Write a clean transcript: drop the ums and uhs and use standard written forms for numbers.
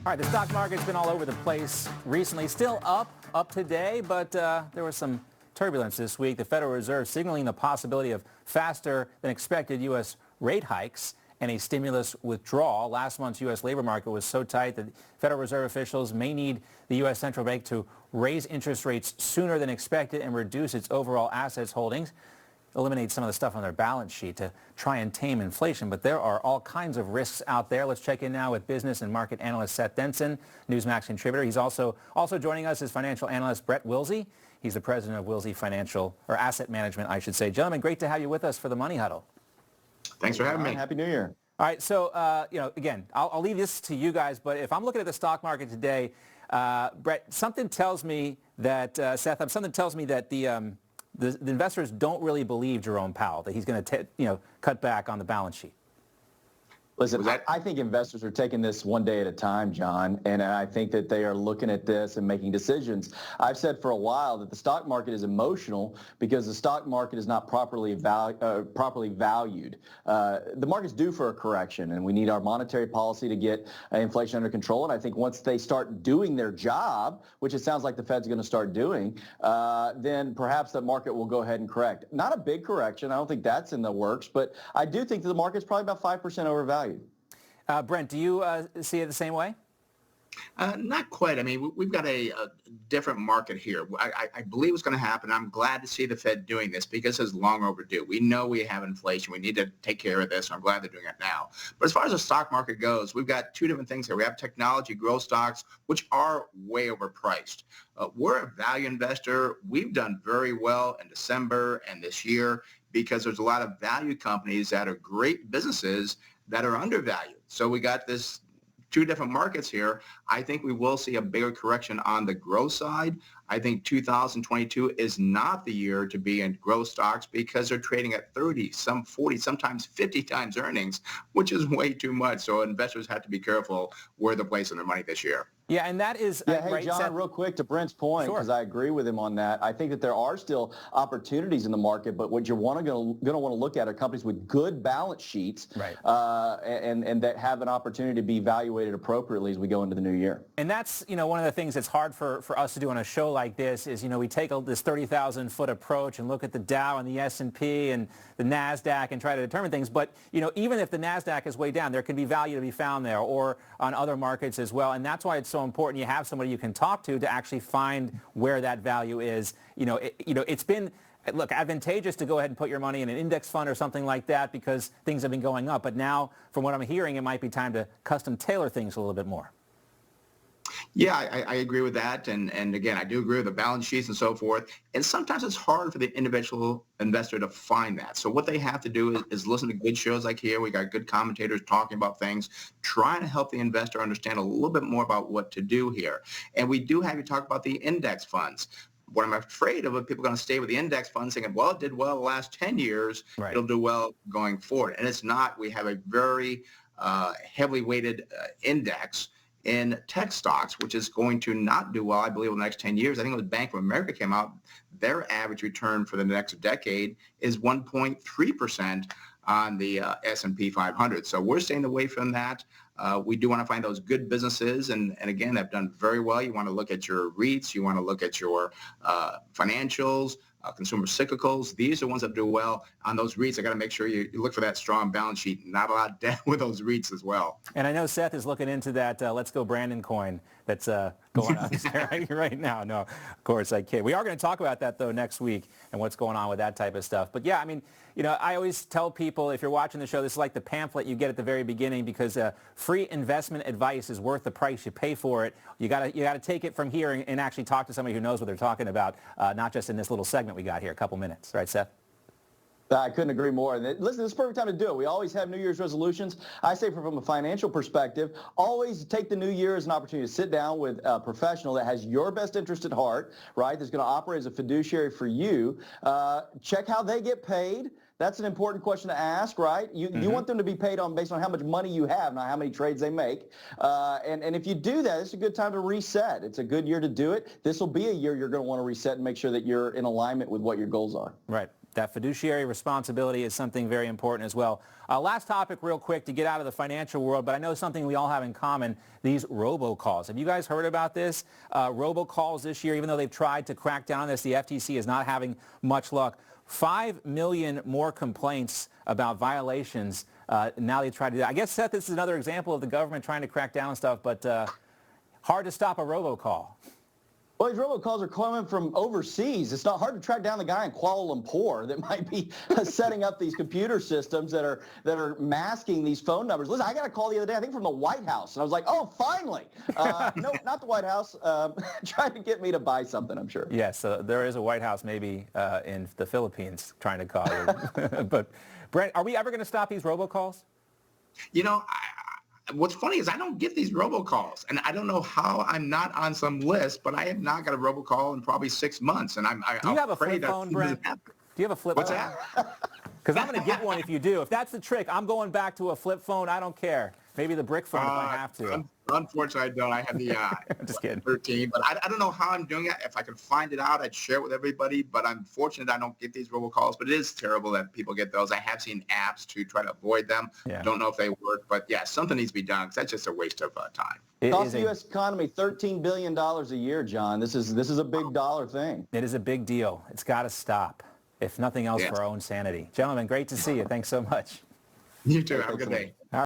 All right, the stock market's been all over the place recently. Still up today, but there was some turbulence this week. The Federal Reserve signaling the possibility of faster than expected U.S. rate hikes and a stimulus withdrawal. Last month's U.S. labor market was so tight that Federal Reserve officials may need the U.S. Central Bank to raise interest rates sooner than expected and reduce its overall assets holdings, eliminate some of the stuff on their balance sheet to try and tame inflation. But there are all kinds of risks out there. Let's check in now with business and market analyst Seth Denson, Newsmax contributor. He's also joining us is financial analyst Brett Wilsey. He's the president of Wilsey Financial, or Asset Management, I should say. Gentlemen, great to have you with us for the Money Huddle. Thanks for having me. Happy New Year. All right, so, again, I'll leave this to you guys, but if I'm looking at the stock market today, Brett, something tells me that, Seth, something tells me that the investors don't really believe Jerome Powell, that he's going to, cut back on the balance sheet. Listen, I think investors are taking this one day at a time, John, and I think that they are looking at this and making decisions. I've said for a while that the stock market is emotional because the stock market is not properly valued. The market's due for a correction, and we need our monetary policy to get inflation under control. And I think once they start doing their job, which it sounds like the Fed's going to start doing, then perhaps the market will go ahead and correct. Not a big correction. I don't think that's in the works, but I do think that the market's probably about 5% overvalued. Brent, do you see it the same way? Not quite. I mean, we've got a different market here. I believe it's going to happen. I'm glad to see the Fed doing this because it's long overdue. We know we have inflation. We need to take care of this. I'm glad they're doing it now. But as far as the stock market goes, we've got two different things here. We have technology growth stocks, which are way overpriced. We're a value investor. We've done very well in December and this year because there's a lot of value companies that are great businesses that are undervalued. So we got this two different markets here. I think we will see a bigger correction on the growth side. I think 2022 is not the year to be in growth stocks because they're trading at 30, some 40, sometimes 50 times earnings, which is way too much. So investors have to be careful where they're placing their money this year. Yeah, and that is... hey, John, Seth, real quick to Brent's point, because I agree with him on that. I think that there are still opportunities in the market, but what you're going to want to look at are companies with good balance sheets, right, and that have an opportunity to be evaluated appropriately as we go into the new year. And that's, one of the things that's hard for us to do on a show like this is, we take this 30,000-foot approach and look at the Dow and the S&P and the NASDAQ and try to determine things. But, even if the NASDAQ is way down, there can be value to be found there or on other markets as well. And that's why it's so important you have somebody you can talk to actually find where that value is. It's been, look, advantageous to go ahead and put your money in an index fund or something like that because things have been going up. But now, from what I'm hearing, it might be time to custom tailor things a little bit more. Yeah, I agree with that. And again, I do agree with the balance sheets and so forth. And sometimes it's hard for the individual investor to find that. So what they have to do is listen to good shows like here. We got good commentators talking about things, trying to help the investor understand a little bit more about what to do here. And we do have you talk about the index funds. What I'm afraid of is people are going to stay with the index funds thinking, well, it did well the last 10 years. Right. It'll do well going forward. And it's not. We have a very heavily weighted index in tech stocks, which is going to not do well, I believe, in the next 10 years. I think when the Bank of America came out, their average return for the next decade is 1.3% on the S&P 500. So we're staying away from that. We do want to find those good businesses, and again, they've done very well. You want to look at your REITs. You want to look at your financials, consumer cyclicals. These are ones that do well. On those REITs, I got to make sure you look for that strong balance sheet. Not a lot of debt with those REITs as well. And I know Seth is looking into that Let's Go Brandon coin that's going on there right now. No, of course I kid. We are going to talk about that, though, next week and what's going on with that type of stuff. But, yeah, I mean, I always tell people, if you're watching the show, this is like the pamphlet you get at the very beginning because free investment advice is worth the price you pay for it. You got to take it from here and actually talk to somebody who knows what they're talking about, not just in this little segment we got here, a couple minutes. Right, Seth? I couldn't agree more. And listen, this is the perfect time to do it. We always have New Year's resolutions. I say from a financial perspective, always take the new year as an opportunity to sit down with a professional that has your best interest at heart, right, that's going to operate as a fiduciary for you. Check how they get paid. That's an important question to ask, right? You want them to be paid based on how much money you have, not how many trades they make. And if you do that, it's a good time to reset. It's a good year to do it. This will be a year you're going to want to reset and make sure that you're in alignment with what your goals are. Right. That fiduciary responsibility is something very important as well. Last topic real quick to get out of the financial world, but I know something we all have in common, these robocalls. Have you guys heard about this? Robocalls this year, even though they've tried to crack down on this, the FTC is not having much luck. 5 million more complaints about violations. Now they try to do that. I guess, Seth, this is another example of the government trying to crack down on stuff, but hard to stop a robocall. Well, these robocalls are coming from overseas. It's not hard to track down the guy in Kuala Lumpur that might be setting up these computer systems that are masking these phone numbers. Listen, I got a call the other day, I think from the White House, and I was like, oh, finally. No, not the White House. Trying to get me to buy something, I'm sure. Yes, there is a White House maybe in the Philippines trying to call you. But, Brent, are we ever going to stop these robocalls? You know, what's funny is I don't get these robocalls, and I don't know how I'm not on some list, but I have not got a robocall in probably 6 months, and Do you have a flip phone, Brent? Do you have a flip phone? What's that? Because I'm going to get one if you do. If that's the trick, I'm going back to a flip phone. I don't care. Maybe the brick phone if I have to. Unfortunately, I don't. I have the Just kidding. 13, but I don't know how I'm doing it. If I could find it out, I'd share it with everybody, but I'm fortunate I don't get these robocalls, but it is terrible that people get those. I have seen apps to try to avoid them. Yeah. Don't know if they work, but yeah, something needs to be done because that's just a waste of time. It costs the U.S. economy $13 billion a year, John. This is a big dollar thing. It is a big deal. It's got to stop, if nothing else, Yes. for our own sanity. Gentlemen, great to see you. Thanks so much. You too. Have a good day.